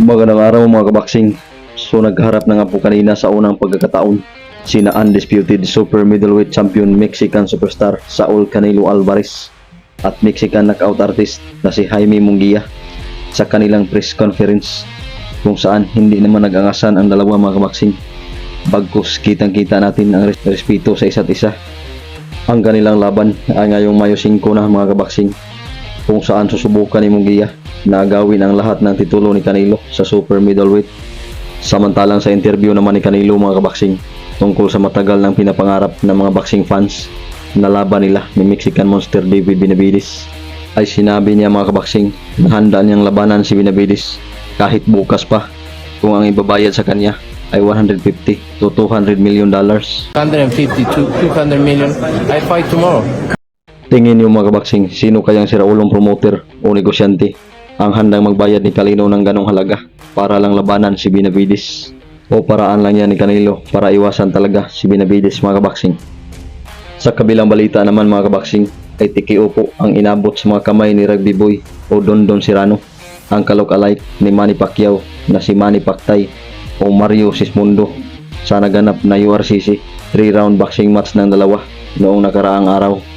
Magandang araw mga kabaksing. So nagharap na nga po kanina sa unang pagkakataon sina undisputed super middleweight champion Mexican superstar Saul Canelo Alvarez at Mexican knockout artist na si Jaime Munguia sa kanilang press conference kung saan hindi naman nag-angasan ang dalawa mga kabaksing. Bagkus kitang-kita natin ang respeto sa isa't isa. Ang kanilang laban ay ngayong Mayo 5 na mga kabaksing, kung saan susubukan ni Munguia na agawin ang lahat ng titulo ni Canelo sa super middleweight. Samantalang sa interview naman ni Canelo mga kabaksing tungkol sa matagal ng pinapangarap ng mga boxing fans na laban nila ni Mexican Monster David Benavides, ay sinabi niya mga kabaksing na handa niyang labanan si Benavides kahit bukas pa kung ang ibabayad sa kanya ay 150 to 200 million dollars. 150 to 200 million. I fight tomorrow. Tingin niyo mga kabaksing, sino kayang siraulong promoter o negosyante ang handang magbayad ni Canelo ng ganong halaga para lang labanan si Benavides? O paraan lang yan ni Canelo para iwasan talaga si Benavides mga kabaksing? Sa kabilang balita naman mga kabaksing, ay TKO po ang inabot sa mga kamay ni Rugby Boy o Don Don Serrano, ang kalok-alike ni Manny Pacquiao na si Manny Pactay o Mario Sismundo sa naganap na URCC 3-round boxing match ng dalawa noong nakaraang araw.